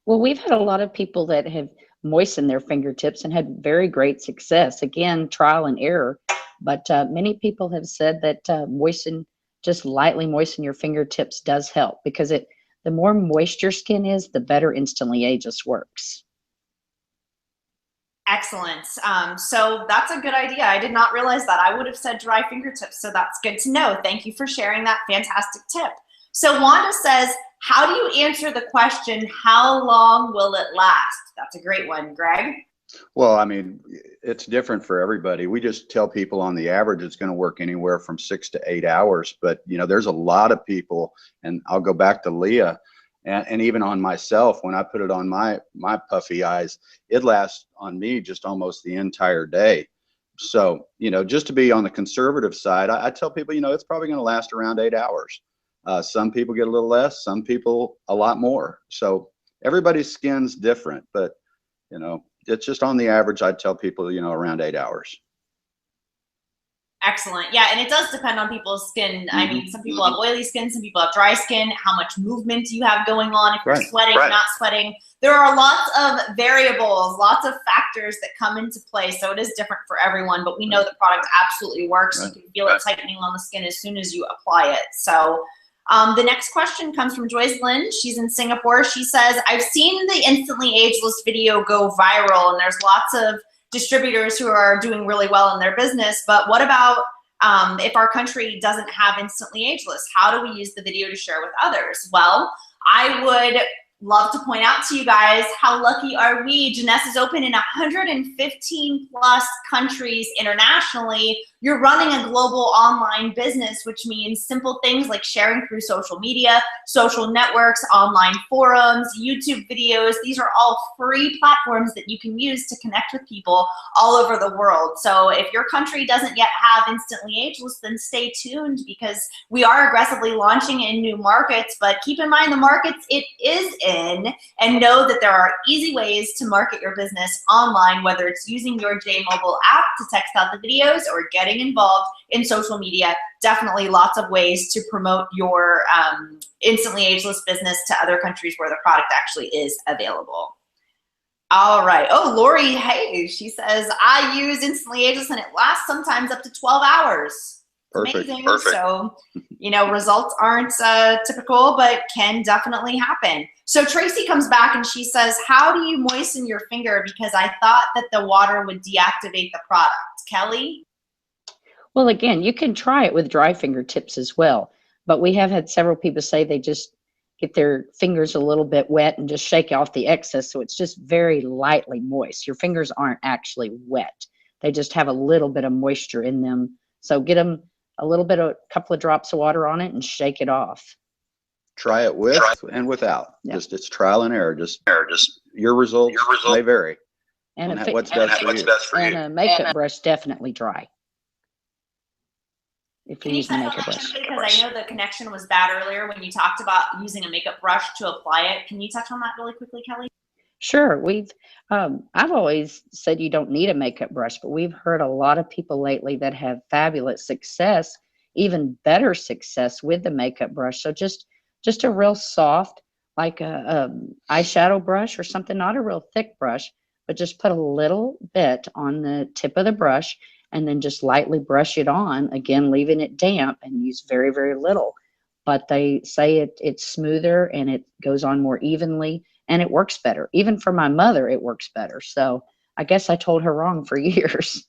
Well, we've had a lot of people that have moistened their fingertips and had very great success. Again, trial and error, but many people have said that just lightly moisten your fingertips does help, because the more moist your skin is, the better Instantly Ageless works. Excellent. So that's a good idea. I did not realize that. I would have said dry fingertips, so that's good to know. Thank you for sharing that fantastic tip. So Wanda says, how do you answer the question, how long will it last? That's a great one. Greg? Well, I mean, it's different for everybody. We just tell people on the average it's going to work anywhere from 6 to 8 hours. But, you know, there's a lot of people, and I'll go back to Leah, and even on myself, when I put it on my puffy eyes, it lasts on me just almost the entire day. So, you know, just to be on the conservative side, I tell people, you know, it's probably going to last around 8 hours. Some people get a little less, some people a lot more. So everybody's skin's different, but, you know, it's just on the average, I'd tell people, you know, around 8 hours. Excellent. Yeah, and it does depend on people's skin. I mean, some people have oily skin, some people have dry skin, how much movement you have going on, if you're sweating, not sweating. There are lots of variables, lots of factors that come into play, so it is different for everyone, but we know the product absolutely works. You can feel it tightening on the skin as soon as you apply it. So the next question comes from Joyce Lynn. She's in Singapore. She says, I've seen the Instantly Ageless video go viral, and there's lots of distributors who are doing really well in their business, but what about if our country doesn't have Instantly Ageless? How do we use the video to share with others? Well, I would love to point out to you guys, how lucky are we? Jeunesse is open in 115 plus countries internationally. You're running a global online business, which means simple things like sharing through social media, social networks, online forums, YouTube videos. These are all free platforms that you can use to connect with people all over the world. So if your country doesn't yet have Instantly Ageless, then stay tuned, because we are aggressively launching in new markets, but keep in mind the markets it is in, and know that there are easy ways to market your business online, whether it's using your Jmobile app to text out the videos or getting involved in social media. Definitely lots of ways to promote your Instantly Ageless business to other countries where the product actually is available. All right. Oh, Lori, hey, she says, I use Instantly Ageless and it lasts sometimes up to 12 hours. Perfect. Amazing. So, you know, results aren't typical, but can definitely happen. So Tracy comes back and she says, how do you moisten your finger? Because I thought that the water would deactivate the product. Kelly? Well, again, you can try it with dry fingertips as well, but we have had several people say they just get their fingers a little bit wet and just shake off the excess, so it's just very lightly moist. Your fingers aren't actually wet. They just have a little bit of moisture in them. So get them a couple of drops of water on it and shake it off. Try it with and without. Yeah. Just it's trial and error. Just your results may vary. And what's best for you. And a makeup brush, definitely dry. if Can you're you using a touch on makeup that brush. because I know the connection was bad earlier when you talked about using a makeup brush to apply it. Can you touch on that really quickly, Kelly? Sure, I've always said you don't need a makeup brush, but we've heard a lot of people lately that have fabulous success, even better success with the makeup brush. So just a real soft, like a eyeshadow brush or something, not a real thick brush, but just put a little bit on the tip of the brush and then just lightly brush it on, again, leaving it damp, and use very, very little. But they say it's smoother and it goes on more evenly and it works better. Even for my mother, it works better. So I guess I told her wrong for years.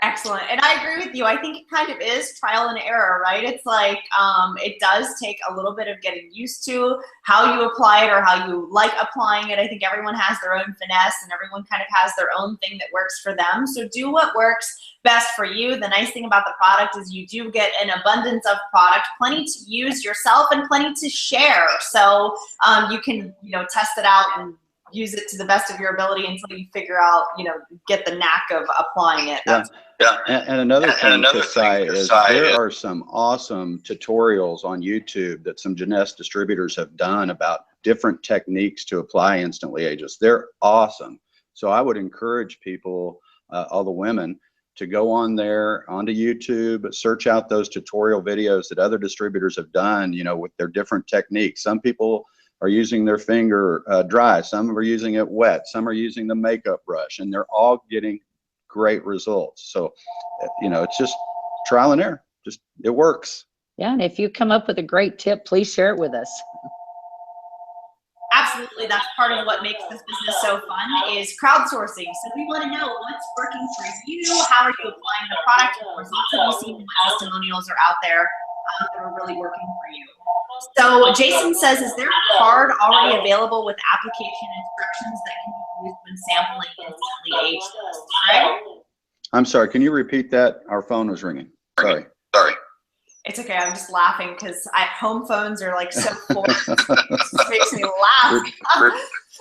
Excellent. And I agree with you. I think it kind of is trial and error, right? It's like it does take a little bit of getting used to how you apply it or how you like applying it. I think everyone has their own finesse and everyone kind of has their own thing that works for them. So do what works best for you. The nice thing about the product is you do get an abundance of product, plenty to use yourself and plenty to share. So you can, test it out and use it to the best of your ability until you figure out, get the knack of applying it. Yeah. And another thing to say is there are some awesome tutorials on YouTube that some Jeunesse distributors have done about different techniques to apply Instantly Ageless. They're awesome. So I would encourage people, all the women, to go on there onto YouTube, search out those tutorial videos that other distributors have done, with their different techniques. Some people are using their finger dry, some are using it wet, some are using the makeup brush, and they're all getting great results. So, it's just trial and error. It works. Yeah, and if you come up with a great tip, please share it with us. Absolutely, that's part of what makes this business so fun is crowdsourcing. So we want to know what's working for you, how are you applying the product, what results have you seen, what testimonials are out there that are really working for you. So Jason says, is there a card already available with application instructions that can be used when sampling Instantly Ageless? Right? I'm sorry, can you repeat that? Our phone was ringing. Sorry. It's okay, I'm just laughing because home phones are like so full. It just makes me laugh.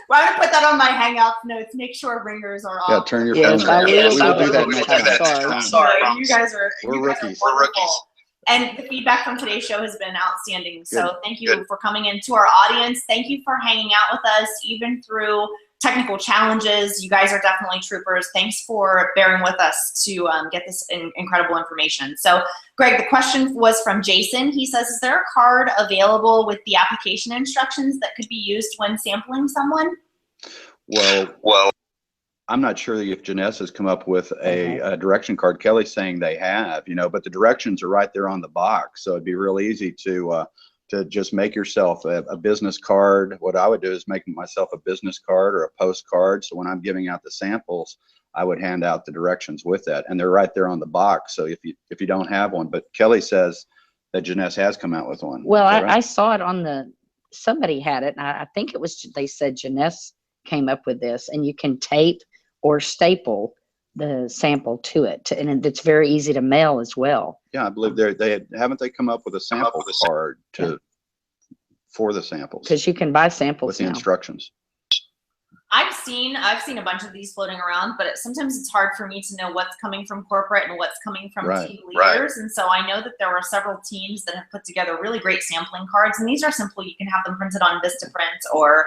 Well, I'm going to put that on my Hangout notes. Make sure ringers are off. Yeah, turn your phone off. We will do that next time. time. Sorry, you guys are rookies. We're rookies. And the feedback from today's show has been outstanding. So thank you for coming into our audience. Thank you for hanging out with us, even through technical challenges. You guys are definitely troopers. Thanks for bearing with us to get this incredible information. So, Greg, the question was from Jason. He says, is there a card available with the application instructions that could be used when sampling someone? Well, I'm not sure if Jeunesse has come up with a direction card. Kelly's saying they have, but the directions are right there on the box. So it'd be real easy to just make yourself a business card. What I would do is make myself a business card or a postcard. So when I'm giving out the samples, I would hand out the directions with that, and they're right there on the box. So if you don't have one, but Kelly says that Jeunesse has come out with one. Well, I saw it on somebody had it, and I think it was, they said Jeunesse came up with this, and you can tape or staple the sample to it, and it's very easy to mail as well. Yeah, I believe haven't they come up with a sample card for the samples? Because you can buy samples with the now. Instructions. I've seen a bunch of these floating around, but sometimes it's hard for me to know what's coming from corporate and what's coming from team leaders. And so I know that there were several teams that have put together really great sampling cards, and these are simple. You can have them printed on Vistaprint or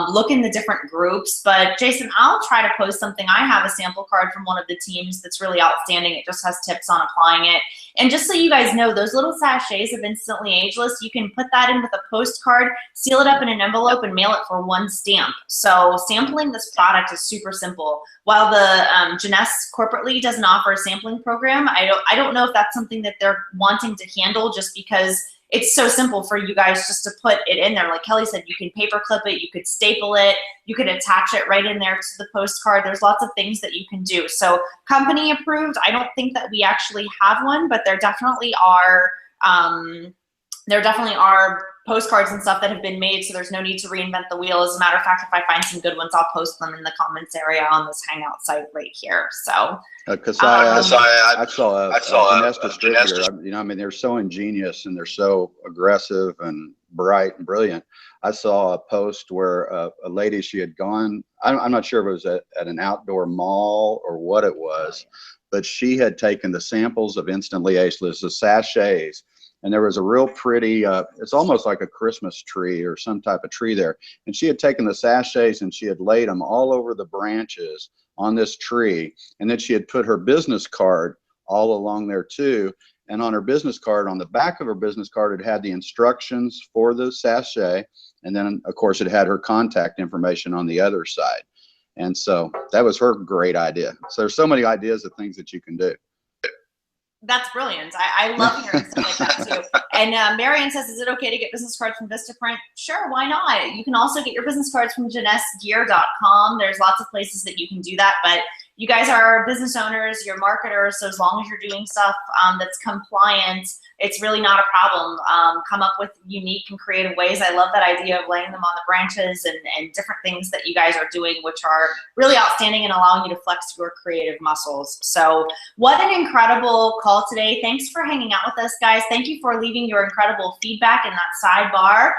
look in the different groups. But Jason, I'll try to post something. I have a sample card from one of the teams that's really outstanding. It just has tips on applying it. And just so you guys know, those little sachets of Instantly Ageless, you can put that in with a postcard, seal it up in an envelope, and mail it for one stamp. So sampling this product is super simple. While the Jeunesse corporately doesn't offer a sampling program, I don't know if that's something that they're wanting to handle, just because it's so simple for you guys just to put it in there. Like Kelly said, you can paper clip it, you could staple it, you could attach it right in there to the postcard. There's lots of things that you can do. So company approved, I don't think that we actually have one, but there definitely are postcards and stuff that have been made, so there's no need to reinvent the wheel. As a matter of fact, if I find some good ones, I'll post them in the comments area on this Hangout site right here. So, because I saw a Jeunesse distributor. I mean, they're so ingenious and they're so aggressive and bright and brilliant. I saw a post where a lady, she had gone, I'm not sure if it was at an outdoor mall or what it was, but she had taken the samples of Instantly Ageless, the sachets, and there was a real pretty, it's almost like a Christmas tree or some type of tree there. And she had taken the sachets and she had laid them all over the branches on this tree. And then she had put her business card all along there too. And on her business card, on the back of her business card, it had the instructions for the sachet. And then, of course, it had her contact information on the other side. And so that was her great idea. So there's so many ideas of things that you can do. That's brilliant. I love hearing stuff like that too. And Marianne says, is it okay to get business cards from Vistaprint? Sure, why not? You can also get your business cards from JanessaGear.com. There's lots of places that you can do that, but you guys are business owners, you're marketers, so as long as you're doing stuff that's compliant, it's really not a problem. Come up with unique and creative ways. I love that idea of laying them on the branches and different things that you guys are doing, which are really outstanding and allowing you to flex your creative muscles. So what an incredible call today. Thanks for hanging out with us, guys. Thank you for leaving your incredible feedback in that sidebar.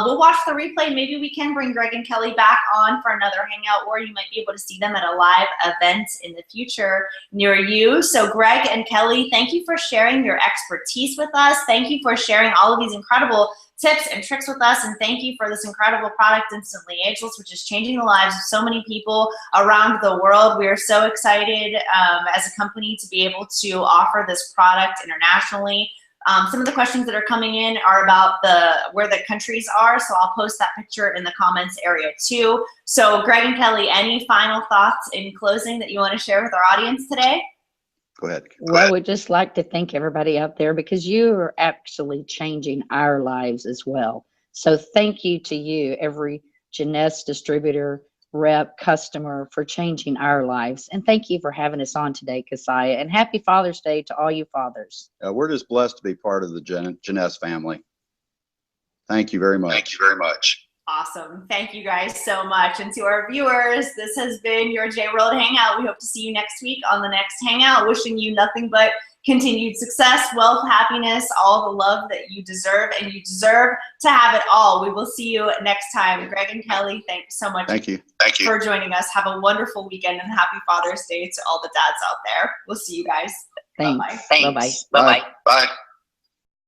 We'll watch the replay. Maybe we can bring Greg and Kelly back on for another hangout, or you might be able to see them at a live event in the future near you. So Greg and Kelly, thank you for sharing your expertise with us. Thank you for sharing all of these incredible tips and tricks with us, and thank you for this incredible product, Instantly Ageless, which is changing the lives of so many people around the world. We are so excited as a company to be able to offer this product internationally. Some of the questions that are coming in are about where the countries are, so I'll post that picture in the comments area too. So Greg and Kelly, any final thoughts in closing that you want to share with our audience today? Go ahead. Well, we'd just like to thank everybody out there, because you are actually changing our lives as well. So thank you to you, every Janessa distributor, rep, customer, for changing our lives. And thank you for having us on today, Keziah. And happy Father's Day to all you fathers. We're just blessed to be part of the Janessa family. Thank you very much. Thank you very much. Awesome. Thank you guys so much. And to our viewers, this has been your Jworld Hangout. We hope to see you next week on the next Hangout. Wishing you nothing but continued success, wealth, happiness, all the love that you deserve, and you deserve to have it all. We will see you next time. Greg and Kelly, thanks so much Thank you for joining us. Have a wonderful weekend, and happy Father's Day to all the dads out there. We'll see you guys. Thanks. Bye-bye. Bye-bye. Bye-bye. Bye.